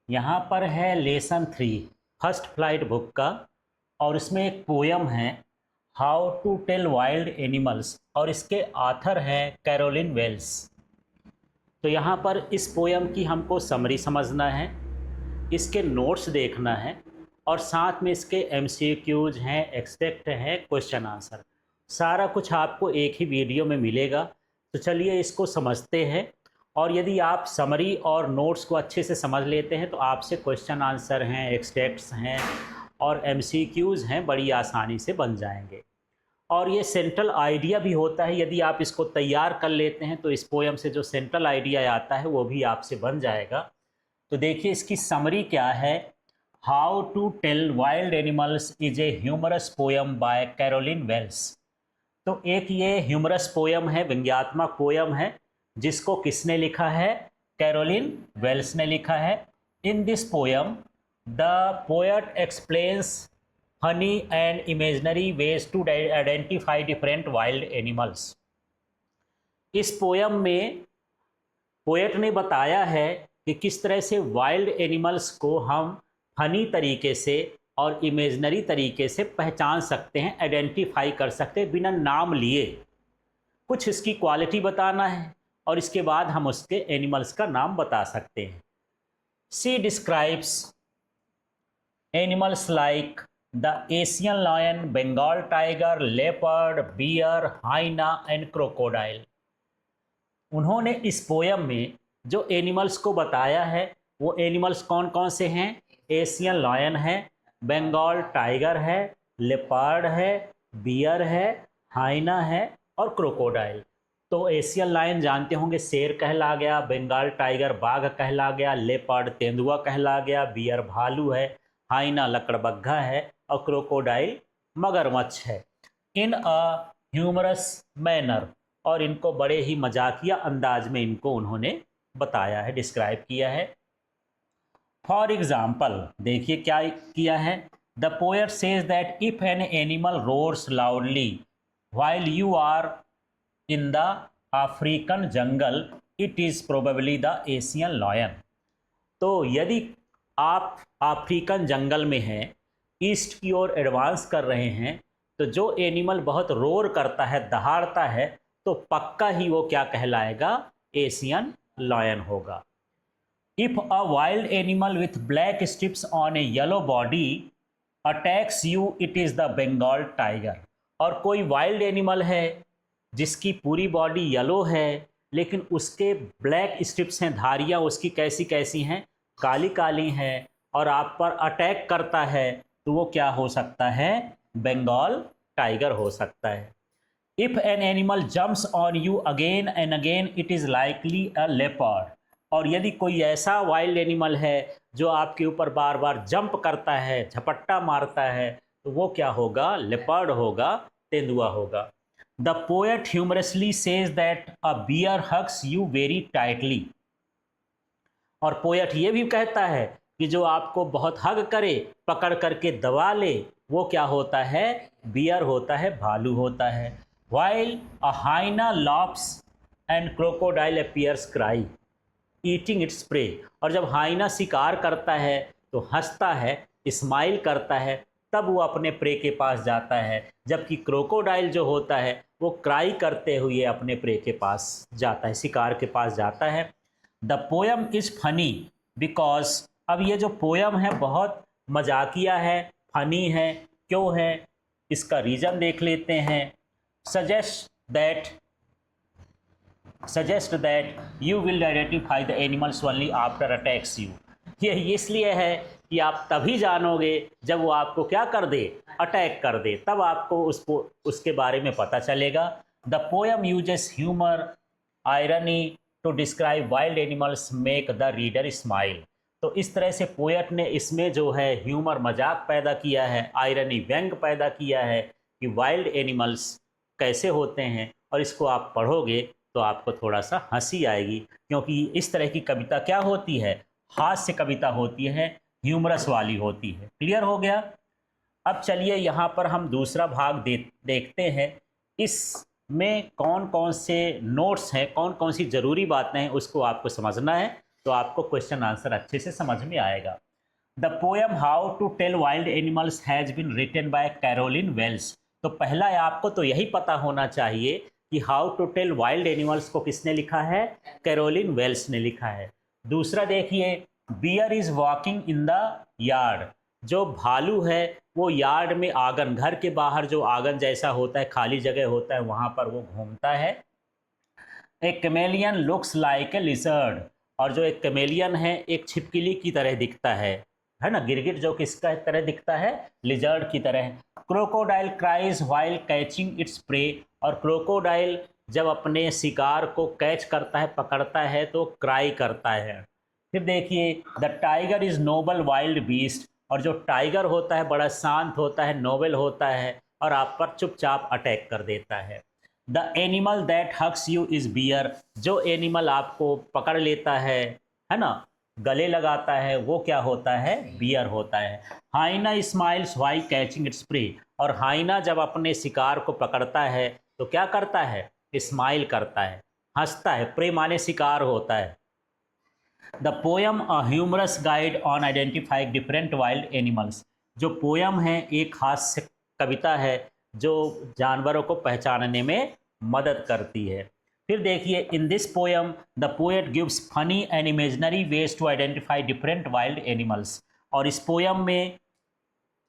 यहाँ पर है लेसन 3 फर्स्ट फ्लाइट बुक का। और इसमें एक पोयम है how to tell wild animals, और इसके आथर हैं कैरोलिन वेल्स। तो यहाँ पर इस पोयम की हमको समरी समझना है, इसके नोट्स देखना है, और साथ में इसके एमसीक्यूज हैं, एक्सट्रैक्ट हैं, क्वेश्चन आंसर, सारा कुछ आपको एक ही वीडियो में मिलेगा। तो चलिए इसको समझते हैं। और यदि आप समरी और नोट्स को अच्छे से समझ लेते हैं तो आपसे क्वेश्चन आंसर हैं, एक्सट्रैक्ट्स हैं और एमसीक्यूज हैं, बड़ी आसानी से बन जाएंगे। और ये सेंट्रल आइडिया भी होता है, यदि आप इसको तैयार कर लेते हैं तो इस पोयम से जो सेंट्रल आइडिया आता है वो भी आपसे बन जाएगा। तो देखिए इसकी समरी क्या है। How to tell wild animals is a humorous poem by Carolyn Wells. तो एक ये ह्यूमरस पोयम है, व्यंग्यात्मक पोयम है, जिसको किसने लिखा है? कैरोलिन वेल्स ने लिखा है। In this poem the poet explains funny and imaginary ways to identify different wild animals. इस पोयम में पोएट ने बताया है कि किस तरह से वाइल्ड एनिमल्स को हम फनी तरीके से और इमेजनरी तरीके से पहचान सकते हैं, आइडेंटिफाई कर सकते हैं बिना नाम लिए। कुछ इसकी क्वालिटी बताना है और इसके बाद हम उसके एनिमल्स का नाम बता सकते हैं। She describes animals like the Asian lion, Bengal tiger, leopard, bear, hyena and crocodile. उन्होंने इस पोयम में जो एनिमल्स को बताया है वो एनिमल्स कौन कौन से हैं? एशियन लायन है, बंगाल टाइगर है, लेपर्ड है, बियर है, हाइना है और क्रोकोडाइल। तो एशियन लायन जानते होंगे शेर कहला गया, बंगाल टाइगर बाघ कहला गया, लेपर्ड तेंदुआ कहला गया, बियर भालू है, हाइना लकड़बग्घा है और क्रोकोडाइल मगरमच्छ है। इन अ ह्यूमरस मैनर, और इनको बड़े ही मजाकिया अंदाज में इनको उन्होंने बताया है, डिस्क्राइब किया है। फॉर एग्जाम्पल देखिए क्या किया है। The poet says that if an animal roars loudly while you are in the African jungle, it is probably the Asian lion। तो यदि आप अफ्रीकन जंगल में हैं, ईस्ट की ओर एडवांस कर रहे हैं, तो जो एनिमल बहुत रोर करता है, दहाड़ता है, तो पक्का ही वो क्या कहलाएगा? एशियन लायन होगा। If a wild animal with black stripes on a yellow body attacks you, it is the Bengal tiger. और कोई वाइल्ड एनिमल है जिसकी पूरी बॉडी येलो है लेकिन उसके ब्लैक स्ट्रिप्स हैं, धारियाँ उसकी कैसी कैसी हैं? काली काली हैं, और आप पर अटैक करता है, तो वो क्या हो सकता है? बंगाल टाइगर हो सकता है। If an animal jumps on you again and again, it is likely a leopard. और यदि कोई ऐसा वाइल्ड एनिमल है जो आपके ऊपर बार बार जंप करता है, झपट्टा मारता है, तो वो क्या होगा? लेपर्ड होगा, तेंदुआ होगा। The poet humorously says that a bear hugs you very tightly. और पोएट ये भी कहता है कि जो आपको बहुत हग करे, पकड़ करके दबा ले, वो क्या होता है? बियर होता है, भालू होता है। While a hyena lopes and crocodile appears cry eating its prey. और जब हाइना शिकार करता है तो हंसता है, स्माइल करता है, तब वो अपने प्रे के पास जाता है, जबकि क्रोकोडाइल जो होता है वो क्राई करते हुए अपने प्रे के पास जाता है, शिकार के पास जाता है। The poem is funny because, अब ये जो पोयम है बहुत मजाकिया है, फनी है। क्यों है? इसका रीज़न देख लेते हैं। Suggest that you will identify the animals only after attacks you. ये इसलिए है कि आप तभी जानोगे जब वो आपको क्या कर दे? अटैक कर दे, तब आपको उसके बारे में पता चलेगा। The poem uses humour irony to describe wild animals make the reader smile. तो इस तरह से पोएट ने इसमें जो है ह्यूमर, मजाक पैदा किया है, आयरनी, व्यंग पैदा किया है कि वाइल्ड एनिमल्स कैसे होते हैं। और इसको आप पढ़ोगे तो आपको थोड़ा सा हंसी आएगी, क्योंकि इस तरह की कविता क्या होती है? हास्य कविता होती है, ह्यूमरस वाली होती है। क्लियर हो गया? अब चलिए यहाँ पर हम दूसरा भाग देखते हैं। इसमें कौन कौन से नोट्स हैं, कौन कौन सी ज़रूरी बातें हैं, उसको आपको समझना है। तो आपको क्वेश्चन आंसर अच्छे से समझ में आएगा। The poem how to tell wild animals has been written by Carolyn Wells. तो पहला आपको तो यही पता होना चाहिए कि how to tell wild animals को किसने लिखा है, कैरोलिन वेल्स ने लिखा है। दूसरा देखिए, bear is walking in the yard. जो भालू है वो यार्ड में, आंगन, घर के बाहर जो आंगन जैसा होता है, खाली जगह होता है, वहां पर वो घूमता है। A chameleon looks like a lizard. और जो एक कैमेलियन है एक छिपकली की तरह दिखता है ना, गिरगिट जो किसका तरह दिखता है, लिजर्ड की तरह। Crocodile cries while catching its prey. और क्रोकोडाइल जब अपने शिकार को कैच करता है, पकड़ता है, तो क्राई करता है। फिर देखिए, the tiger is noble wild beast. और जो टाइगर होता है बड़ा शांत होता है, नोबल होता है, और आप पर चुपचाप अटैक कर देता है। The animal that hugs you is bear. जो एनिमल आपको पकड़ लेता है ना, गले लगाता है, वो क्या होता है, बियर होता है। Hyena smiles while catching its prey. और हाइना जब अपने शिकार को पकड़ता है तो क्या करता है, स्माइल करता है, हंसता है। प्रे माने शिकार होता है। The poem a humorous guide on identifying different wild animals. जो पोयम है एक हास्य कविता है जो जानवरों को पहचानने में मदद करती है। फिर देखिए, in this poem the poet gives funny and imaginary ways to identify different wild animals. और इस पोयम में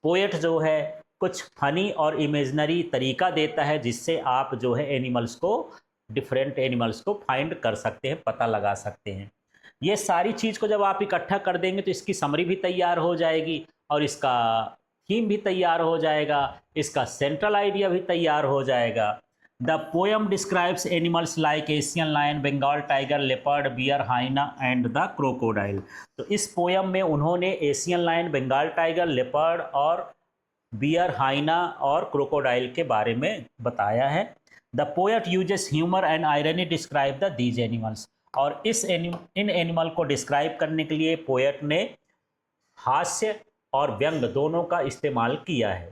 पोएट जो है कुछ फनी और इमेजिनरी तरीका देता है जिससे आप जो है एनिमल्स को, डिफरेंट एनिमल्स को फाइंड कर सकते हैं, पता लगा सकते हैं। ये सारी चीज़ को जब आप इकट्ठा कर देंगे तो इसकी समरी भी तैयार हो जाएगी और इसका थीम भी तैयार हो जाएगा, इसका सेंट्रल आइडिया भी तैयार हो जाएगा। The poem describes animals like Asian lion, Bengal tiger, leopard, bear, hyena and the crocodile. तो इस पोएम में उन्होंने Asian lion, Bengal tiger, leopard और बियर, हाइना और क्रोकोडाइल के बारे में बताया है। The poet uses humour and irony describe the these animals. और इन एनिमल को डिस्क्राइब करने के लिए पोएट ने हास्य और व्यंग दोनों का इस्तेमाल किया है।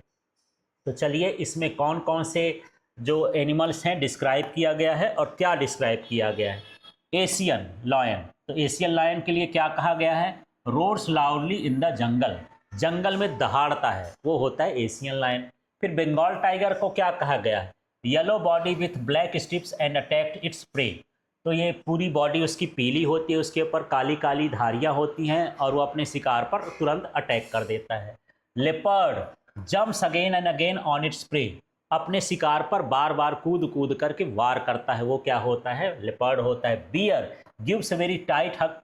तो चलिए, इसमें कौन कौन से जो एनिमल्स हैं डिस्क्राइब किया गया है और क्या डिस्क्राइब किया गया है। एशियन लायन, तो एशियन लायन के लिए क्या कहा गया है, roars loudly in the jungle. जंगल में दहाड़ता है, वो होता है एशियन लायन। फिर बंगाल टाइगर को क्या कहा गया है, yellow body with black strips and attacked its prey. तो ये पूरी बॉडी उसकी पीली होती है, उसके ऊपर काली काली धारियां होती हैं और वो अपने शिकार पर तुरंत अटैक कर देता है। Leopard jumps again and again on its prey. अपने शिकार पर बार बार कूद कूद करके वार करता है, वो क्या होता है, लेपर्ड होता है। Bear gives very tight hug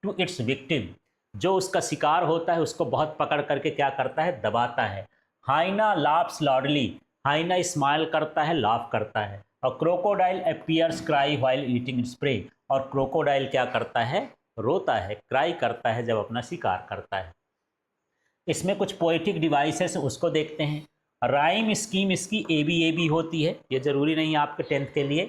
to its victim. जो उसका शिकार होता है उसको बहुत पकड़ करके क्या करता है, दबाता है। हाइना लाफ्स लॉडली। हाइना स्माइल करता है, लाफ करता है। और crocodile appears cry while eating its prey. और क्रोकोडाइल क्या करता है, रोता है, क्राई करता है जब अपना शिकार करता है। इसमें कुछ पोएटिक डिवाइसेस उसको देखते हैं। राइम स्कीम इसकी ए बी होती है, ये जरूरी नहीं है आपके 10th के लिए।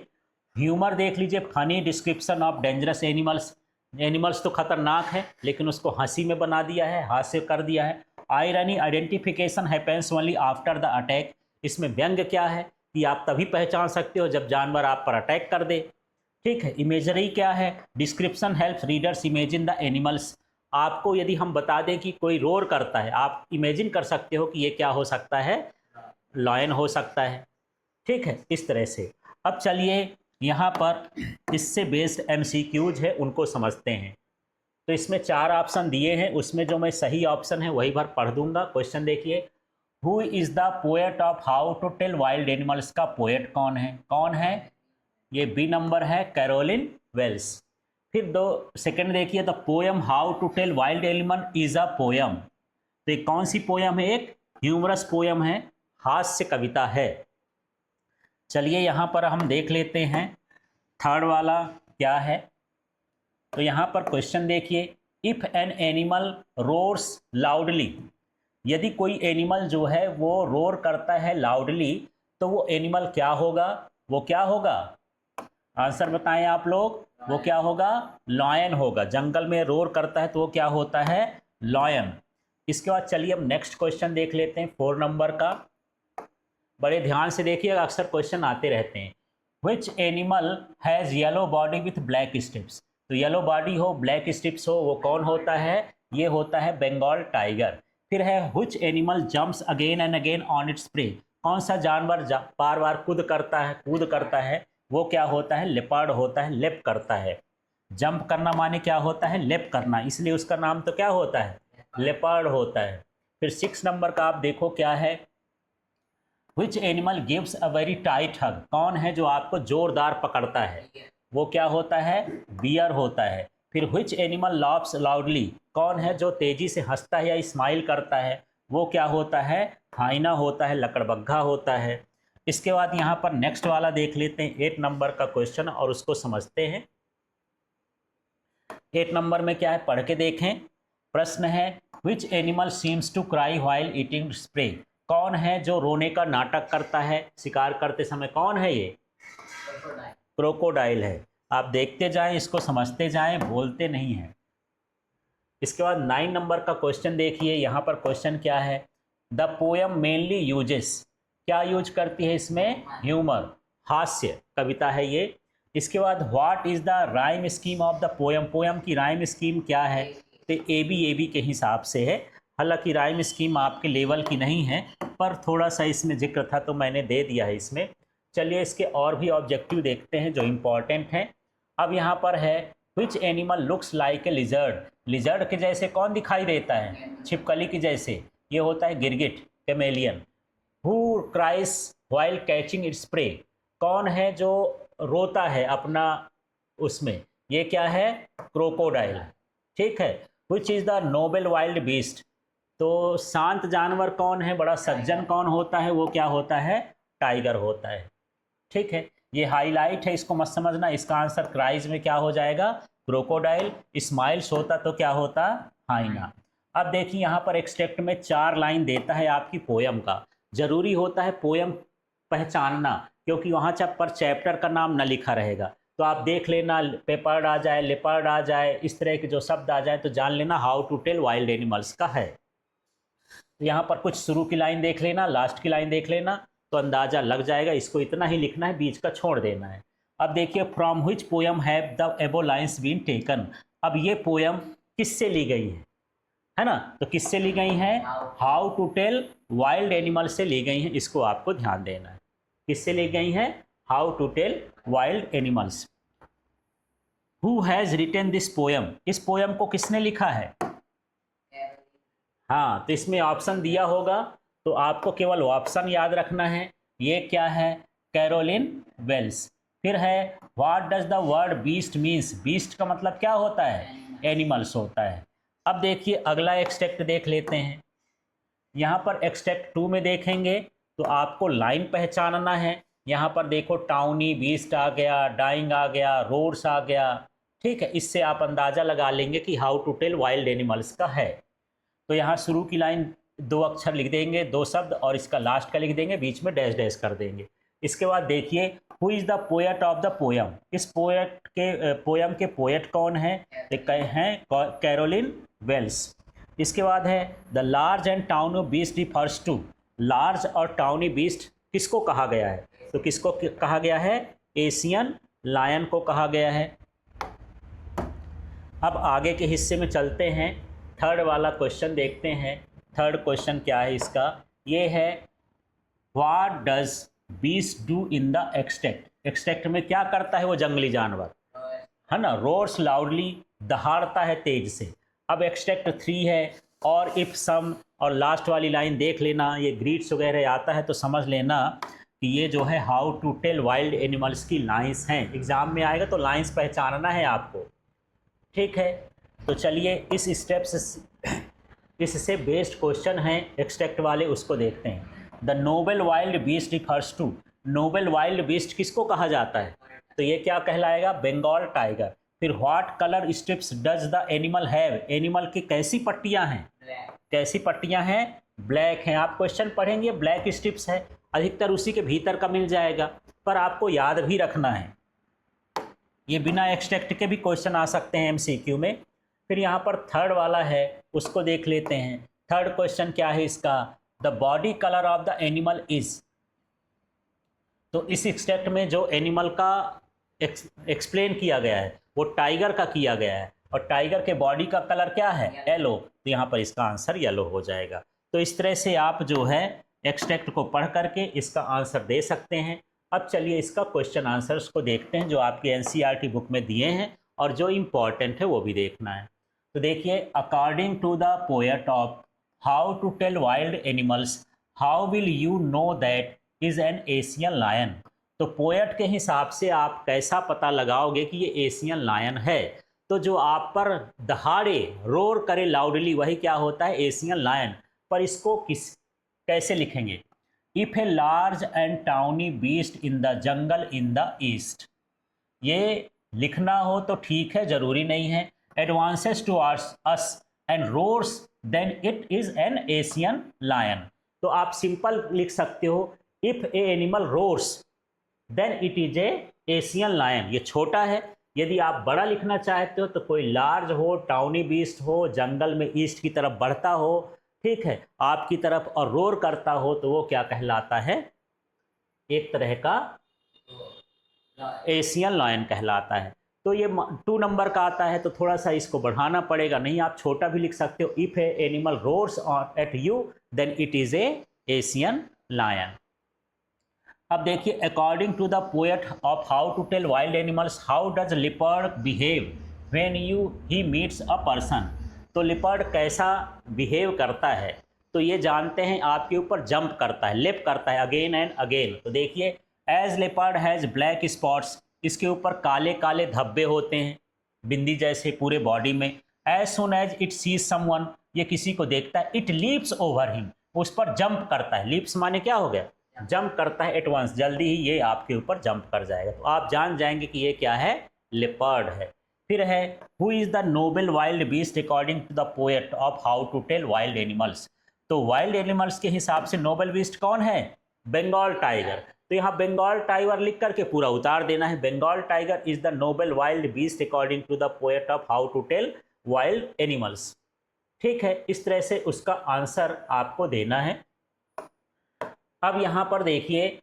ह्यूमर देख लीजिए, funny description of dangerous animals. Animals तो खतरनाक है लेकिन उसको हंसी में बना दिया है, हास्य कर दिया है। Irony identification happens only after the attack. इसमें व्यंग क्या है कि आप तभी पहचान सकते हो जब जानवर आप पर अटैक कर दे। ठीक है। इमेजरी क्या है, description helps readers imagine the animals. आपको यदि हम बता दें कि कोई रोर करता है, आप इमेजिन कर सकते हो कि ये क्या हो सकता है, लायन हो सकता है। ठीक है, इस तरह से। अब चलिए यहाँ पर इससे बेस्ड MCQs है उनको समझते हैं। तो इसमें 4 ऑप्शन दिए हैं, उसमें जो मैं सही ऑप्शन है वही भर पढ़ दूंगा। क्वेश्चन देखिए, who is the poet of how to tell wild animals. का पोएट कौन है, कौन है, ये बी नंबर है, कैरोलिन वेल्स। फिर सेकंड देखिए, the poem how to tell wild animal is a poem. तो ये कौन सी पोएम है, एक ह्यूमरस पोएम है, हास्य कविता है। चलिए यहाँ पर हम देख लेते हैं थर्ड वाला क्या है। तो यहाँ पर क्वेश्चन देखिए, if an animal roars loudly. यदि कोई एनिमल जो है वो रोर करता है लाउडली तो वो एनिमल क्या होगा, वो क्या होगा, आंसर बताएं आप लोग, वो क्या होगा, लॉयन होगा। जंगल में रोर करता है तो वो क्या होता है, लॉयन। इसके बाद चलिए अब नेक्स्ट क्वेश्चन देख लेते हैं 4 नंबर का। बड़े ध्यान से देखिएगा, अक्सर क्वेश्चन आते रहते हैं। Which animal has yellow body with black strips. तो येलो बॉडी हो, ब्लैक स्ट्रिप्स हो, वो कौन होता है? ये होता है बंगाल टाइगर। फिर है which animal jumps again and again on its prey, कौन सा जानवर बार बार कूद करता है, वो क्या होता है? लेपर्ड होता है, लेप करता है। जंप करना माने क्या होता है? लेप करना, इसलिए उसका नाम तो क्या होता है? लेपर्ड होता है। फिर 6 नंबर का आप देखो क्या है, which animal gives a very tight hug, कौन है जो आपको जोरदार पकड़ता है? वो क्या होता है? बियर होता है। फिर विच एनिमल लाफ्स लाउडली, कौन है जो तेजी से हंसता है या स्माइल करता है? वो क्या होता है? हाइना होता है, लकड़बग्घा होता है। इसके बाद यहाँ पर नेक्स्ट वाला देख लेते हैं 8 नंबर का क्वेश्चन और उसको समझते हैं। 8 नंबर में क्या है, पढ़ के देखें। प्रश्न है which animal seems to cry while eating spray, कौन है जो रोने का नाटक करता है शिकार करते समय? कौन है ये? क्रोकोडाइल है। आप देखते जाएं, इसको समझते जाएं, बोलते नहीं हैं। इसके बाद 9 नंबर का क्वेश्चन देखिए। यहाँ पर क्वेश्चन क्या है, द पोयम मेनली यूजेस, क्या यूज करती है इसमें? ह्यूमर, हास्य कविता है ये। इसके बाद what is the rhyme scheme of the poem, poem की राइम स्कीम क्या है? तो ए बी के हिसाब से है। हालांकि राइम स्कीम आपके लेवल की नहीं है, पर थोड़ा सा इसमें जिक्र था तो मैंने दे दिया है इसमें। चलिए इसके और भी ऑब्जेक्टिव देखते हैं जो इम्पोर्टेंट हैं। अब यहाँ पर है which animal looks like a lizard, lizard के जैसे कौन दिखाई देता है? छिपकली के जैसे, ये होता है गिरगिट, chameleon. Who cries while catching its prey, कौन है जो रोता है अपना उसमें? ये क्या है? क्रोकोडाइल। ठीक है। Which is the noble wild beast, तो शांत जानवर कौन है, बड़ा सज्जन कौन होता है? वो क्या होता है? टाइगर होता है। ठीक है, ये हाईलाइट है, इसको मत समझना। इसका आंसर क्राइज में क्या हो जाएगा? क्रोकोडाइल। स्माइल्स होता तो क्या होता? हाइना। अब देखिए यहाँ पर एक्सट्रैक्ट में 4 लाइन देता है आपकी पोयम का। जरूरी होता है पोयम पहचानना, क्योंकि वहाँ पर चैप्टर का नाम न लिखा रहेगा। तो आप देख लेना, पेपर्ड आ जाए, लेपर्ड आ जाए, इस तरह के जो शब्द आ जाए तो जान लेना how to tell wild animals का है। तो यहाँ पर कुछ शुरू की लाइन देख लेना, लास्ट की लाइन देख लेना, तो अंदाजा लग जाएगा। इसको इतना ही लिखना है, बीच का छोड़ देना है। अब देखिए, from which poem have the above lines been taken, अब ये पोयम किससे ली गई है ना? तो किससे ली गई है? How to tell wild animal से ली गई है, इसको आपको ध्यान देना है। किससे ली गई है? How to tell wild animals. Who has written this poem, इस पोयम को किसने लिखा है? हाँ, तो इसमें ऑप्शन दिया होगा, तो आपको केवल ऑप्शन याद रखना है। ये क्या है? Carolyn Wells. फिर है what does the word beast means, beast का मतलब क्या होता है? एनिमल्स होता है। अब देखिए अगला एक्सट्रैक्ट देख लेते हैं। यहाँ पर एक्सट्रैक्ट 2 में देखेंगे तो आपको लाइन पहचानना है। यहाँ पर देखो, टाउनी बीस्ट आ गया, डाइंग आ गया, रोड्स आ गया। ठीक है, इससे आप अंदाज़ा लगा लेंगे कि how to tell wild animals का है। तो यहाँ शुरू की लाइन 2 अक्षर लिख देंगे, 2 शब्द, और इसका लास्ट का लिख देंगे, बीच में डैश डैश कर देंगे। इसके बाद देखिए, who is the poet of the poem, इस पोयम के पोएट कौन है? हैं कैरोलिन वेल्स। इसके बाद है the large and tawny beast refers to, large और टाउनी बीस्ट किसको कहा गया है? तो किसको कहा गया है? एशियन लायन को कहा गया है। अब आगे के हिस्से में चलते हैं, थर्ड वाला क्वेश्चन देखते हैं। थर्ड क्वेश्चन क्या है इसका? ये है what does beast do in the extract, extract में क्या करता है वो जंगली जानवर, है ना? रोर्स लाउडली, दहाड़ता है तेज से। अब एक्सट्रैक्ट 3 है, और इफ सम, और लास्ट वाली लाइन देख लेना, ये ग्रीड्स वगैरह आता है तो समझ लेना कि ये जो है how to tell wild animals की लाइंस हैं। एग्जाम में आएगा तो लाइंस पहचानना है आपको। ठीक है, तो चलिए इस स्टेप से, इससे बेस्ड क्वेश्चन है एक्सट्रैक्ट वाले, उसको देखते हैं। The noble wild beast refers to, noble wild beast किसको कहा जाता है? तो ये क्या कहलाएगा? बंगाल टाइगर। फिर what colour stripes does the animal have, animal की कैसी पट्टियां हैं? कैसी पट्टियां हैं? ब्लैक हैं। आप क्वेश्चन पढ़ेंगे, ब्लैक स्ट्रिप्स है, अधिकतर उसी के भीतर का मिल जाएगा, पर आपको याद भी रखना है। ये बिना एक्सट्रैक्ट के भी क्वेश्चन आ सकते हैं एमसीक्यू में। फिर यहाँ पर थर्ड वाला है, उसको देख लेते हैं। थर्ड क्वेश्चन क्या है इसका? The body colour of the animal is, तो इस एक्सट्रैक्ट में जो एनिमल का एक्सप्लेन किया गया है वो टाइगर का किया गया है और टाइगर के बॉडी का कलर क्या है, येलो, तो यहाँ पर इसका आंसर येलो हो जाएगा। तो इस तरह से आप जो है एक्सट्रैक्ट को पढ़ करके इसका आंसर दे सकते हैं। अब चलिए इसका क्वेश्चन आंसर्स को देखते हैं जो आपकी एनसीईआरटी बुक में दिए हैं और जो इम्पॉर्टेंट है वो भी देखना है। तो देखिए, according to the poet of how to tell wild animals how will you know that is an Asian lion. तो पोएट के हिसाब से आप कैसा पता लगाओगे कि ये एशियन लायन है। तो जो आप पर दहाड़े रोर करे लाउडली वही क्या होता है, एशियन लायन। पर इसको कैसे लिखेंगे, if a large and tawny beast in the jungle in the east. ये लिखना हो तो ठीक है, जरूरी नहीं है। Advances to us and roars then it is an Asian lion. तो आप सिंपल लिख सकते हो, if a animal roars then it is a Asian lion. ये छोटा है। यदि आप बड़ा लिखना चाहते हो तो कोई लार्ज हो, टाउनी बीस्ट हो, जंगल में ईस्ट की तरफ बढ़ता हो, ठीक है, आपकी तरफ, और रोर करता हो, तो वो क्या कहलाता है, एक तरह का एशियन लायन कहलाता है। तो ये 2 नंबर का आता है तो थोड़ा सा इसको बढ़ाना पड़ेगा, नहीं आप छोटा भी लिख सकते हो, if a animal roars at you then it is a Asian lion. अब देखिए, according to the poet of how to tell wild animals how does leopard behave when he meets a person. तो leopard कैसा behave करता है, तो ये जानते हैं, आपके ऊपर जंप करता है, लेप करता है अगेन एंड अगेन। तो देखिए, as leopard has black spots, इसके ऊपर काले काले धब्बे होते हैं बिंदी जैसे पूरे बॉडी में। As soon as it sees someone, ये किसी को देखता है, इट लीप्स ओवर हिम, उस पर जंप करता है। लीप्स माने क्या हो गया, जंप करता है एटवांस, जल्दी ही ये आपके ऊपर जंप कर जाएगा। तो आप जान जाएंगे कि ये क्या है, लेपर्ड है। फिर है, who is the noble wild beast according to the poet of how to tell wild animals. तो वाइल्ड एनिमल्स के हिसाब से नोबल बीस्ट कौन है, बंगाल टाइगर। तो यहाँ बंगाल टाइगर लिख करके पूरा उतार देना है, Bengal tiger is the noble wild beast according to the poet of how to tell wild animals. ठीक है, इस तरह से उसका आंसर आपको देना है। अब यहाँ पर देखिए,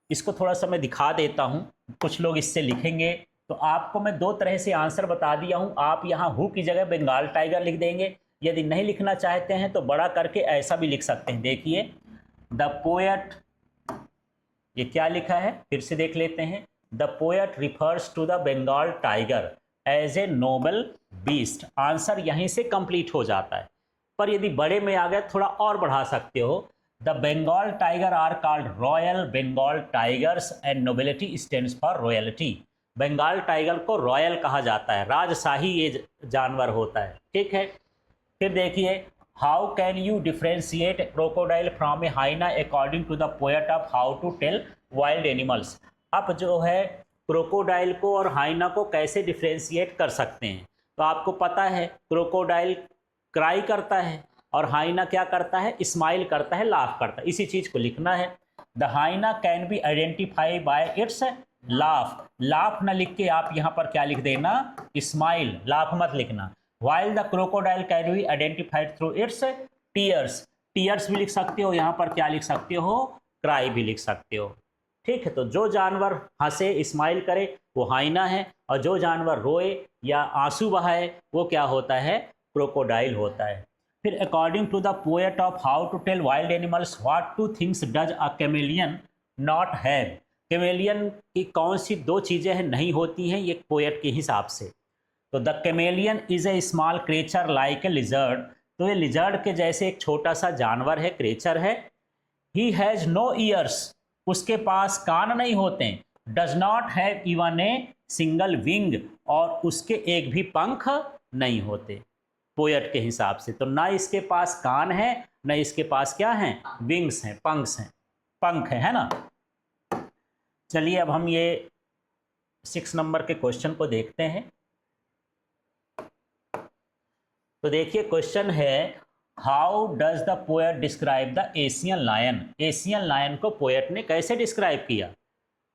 इसको थोड़ा सा मैं दिखा देता हूँ, कुछ लोग इससे लिखेंगे। तो आपको मैं 2 तरह से आंसर बता दिया हूँ। आप यहाँ हु की जगह बंगाल टाइगर लिख देंगे, यदि नहीं लिखना चाहते हैं तो बड़ा करके ऐसा भी लिख सकते हैं। देखिए, द पोएट, ये क्या लिखा है फिर से देख लेते हैं, the poet refers to the Bengal tiger as a noble beast. Answer यहीं से कंप्लीट हो जाता है। पर यदि बड़े में आ गए थोड़ा और बढ़ा सकते हो, the Bengal tiger are called royal Bengal tigers and nobility stands for royalty. Bengal tiger को रॉयल कहा जाता है, राजशाही ये जानवर होता है। ठीक है, फिर देखिए, how can you differentiate crocodile from a hyena according to the poet of how to tell wild animals. अब जो है क्रोकोडाइल को और हाइना को कैसे डिफ्रेंशिएट कर सकते हैं। तो आपको पता है, क्रोकोडाइल क्राई करता है और हाइना क्या करता है, स्माइल करता है, लाफ करता है। इसी चीज़ को लिखना है। The hyena can be identify by its laugh. Laugh न लिख के आप यहाँ पर क्या लिख देना, स्माइल, लाफ मत लिखना। While the crocodile can be identified through it's tears. Tears भी लिख सकते हो, यहाँ पर क्या लिख सकते हो, क्राई भी लिख सकते हो। ठीक है, तो जो जानवर हंसे, स्माइल करे, वो हाइना है, और जो जानवर रोए या आंसू बहाए वो क्या होता है, क्रोकोडाइल होता है। फिर according to the poet of how to tell wild animals what 2 things does a chameleon not have. Chameleon की कौन सी 2 चीज़ें हैं नहीं होती हैं ये पोएट के हिसाब से। तो the chameleon is a small creature like a lizard. तो ये लिजर्ड के जैसे एक छोटा सा जानवर है, क्रेचर है। ही हैज़ नो ईयर्स, उसके पास कान नहीं होते हैं। Does not have even a single wing, और उसके एक भी पंख नहीं होते पोएट के हिसाब से। तो ना इसके पास कान है, ना इसके पास क्या है, विंग्स हैं, पंख है ना। चलिए अब हम ये 6 नंबर के क्वेश्चन को देखते हैं। तो देखिए, क्वेश्चन है, how does the poet describe the Asian lion. Asian lion को पोएट ने कैसे डिस्क्राइब किया।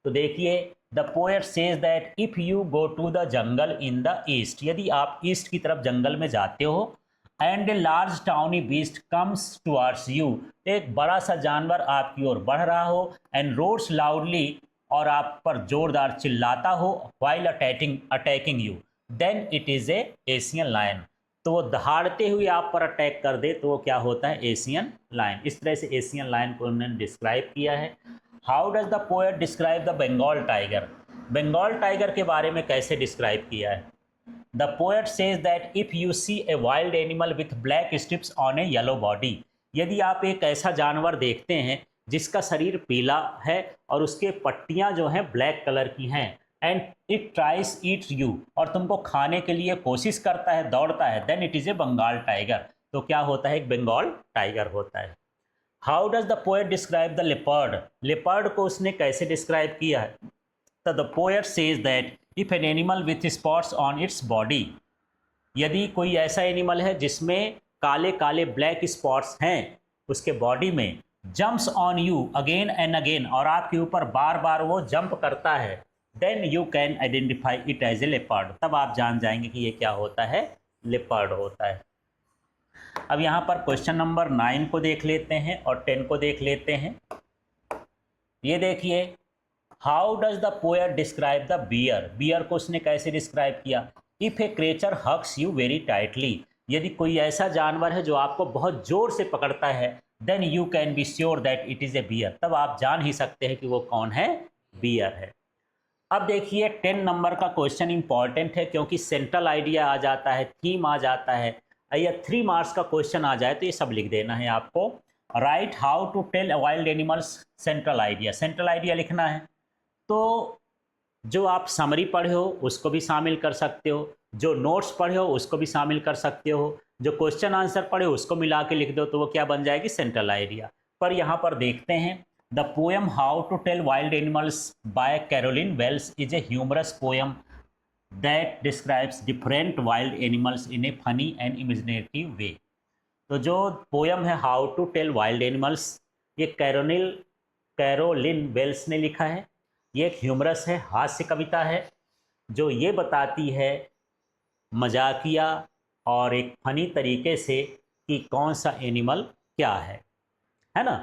तो देखिए, the poet says that if you go to the jungle in the east, यदि आप ईस्ट की तरफ जंगल में जाते हो, and a large tawny beast comes towards you, एक बड़ा सा जानवर आपकी ओर बढ़ रहा हो, एंड रोर्स लाउडली, और आप पर जोरदार चिल्लाता हो, while attacking you, then it is a Asian lion. तो वो दहाड़ते हुए आप पर अटैक कर दे तो वो क्या होता है, एशियन लायन। इस तरह से एशियन लायन को उन्होंने डिस्क्राइब किया है। How does the poet describe the Bengal tiger? Bengal tiger के बारे में कैसे डिस्क्राइब किया है? The poet says that if you see a wild animal with black stripes on a yellow body, यदि आप एक ऐसा जानवर देखते हैं जिसका शरीर पीला है और उसके पट्टियां जो हैं ब्लैक कलर की हैं, and it tries eat you, और तुमको खाने के लिए कोशिश करता है, दौड़ता है, then it is a Bengal tiger. तो क्या होता है, एक बंगाल टाइगर होता है। How does the poet describe the leopard? Leopard को उसने कैसे डिस्क्राइब किया है? तो the poet says that if an animal with spots on its body, यदि कोई ऐसा एनिमल है जिसमें काले काले ब्लैक स्पॉट्स हैं उसके बॉडी में, jumps on you again and again, और आपके ऊपर बार बार वो जंप करता है, then you can identify it as a leopard. तब आप जान जाएंगे कि ये क्या होता है, लेपर्ड होता है। अब यहाँ पर क्वेश्चन नंबर 9 को देख लेते हैं और 10 को देख लेते हैं। ये देखिए, how does the poet describe the bear? Bear को उसने कैसे डिस्क्राइब किया? If a creature hugs you very tightly, यदि कोई ऐसा जानवर है जो आपको बहुत जोर से पकड़ता है, then you can be sure that it is a bear. तब आप जान ही सकते हैं कि वो कौन है, बियर है। अब देखिए 10 नंबर का क्वेश्चन इंपॉर्टेंट है क्योंकि सेंट्रल आइडिया आ जाता है, थीम आ जाता है, या 3 मार्क्स का क्वेश्चन आ जाए तो ये सब लिख देना है आपको। Right how to tell wild animals central idea, central idea लिखना है। तो जो आप समरी पढ़े हो उसको भी शामिल कर सकते हो, जो नोट्स पढ़े हो उसको भी शामिल कर सकते हो, जो क्वेश्चन आंसर पढ़े उसको मिला के लिख दो, तो वो क्या बन जाएगी, सेंट्रल आइडिया। पर यहाँ पर देखते हैं, the poem how to tell wild animals by Carolyn Wells is a humorous poem that describes different wild animals in a funny and imaginative way. तो जो पोएम है how to tell wild animals, ये Carolyn Wells ने लिखा है। ये एक humerus है, हास्य कविता है, जो ये बताती है मजाकिया और एक फनी तरीके से कि कौन सा एनिमल क्या है ना।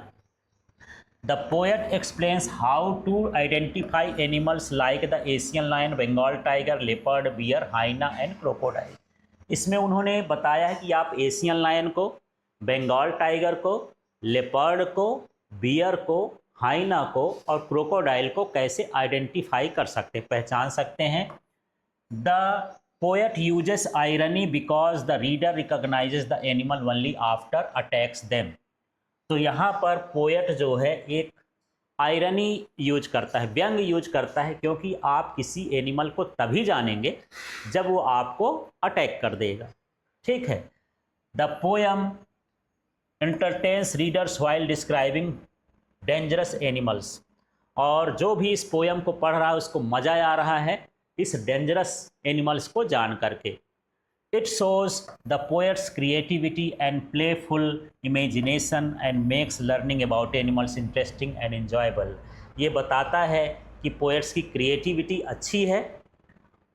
The poet explains how to identify animals like the Asian lion, Bengal tiger, leopard, bear, hyena and crocodile. इसमें उन्होंने बताया है कि आप एशियन लायन को, बंगाल टाइगर को, लेपर्ड को, बियर को, हाइना को और क्रोकोडाइल को कैसे आइडेंटिफाई कर सकते, पहचान सकते हैं। The poet uses irony because the reader recognises the animal only after attacks them. तो यहाँ पर पोएट जो है एक आयरनी यूज करता है, व्यंग यूज करता है, क्योंकि आप किसी एनिमल को तभी जानेंगे जब वो आपको अटैक कर देगा। ठीक है। The poem entertains readers while describing dangerous animals, और जो भी इस पोएम को पढ़ रहा है उसको मज़ा आ रहा है इस डेंजरस एनिमल्स को जान करके। It shows the poets creativity and playful imagination and makes learning about animals interesting and enjoyable. ये बताता है कि पोएट्स की क्रिएटिविटी अच्छी है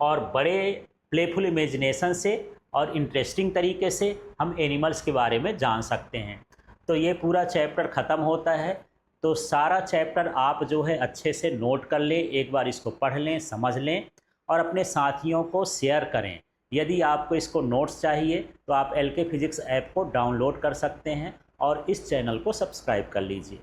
और बड़े प्लेफुल इमेजिनेशन से और इंटरेस्टिंग तरीके से हम एनिमल्स के बारे में जान सकते हैं। तो ये पूरा चैप्टर ख़त्म होता है। तो सारा चैप्टर आप जो है अच्छे से नोट कर लें, एक बार इसको पढ़ लें, समझ लें और अपने साथियों को शेयर करें। यदि आपको इसको नोट्स चाहिए तो आप LK फिजिक्स ऐप को डाउनलोड कर सकते हैं और इस चैनल को सब्सक्राइब कर लीजिए।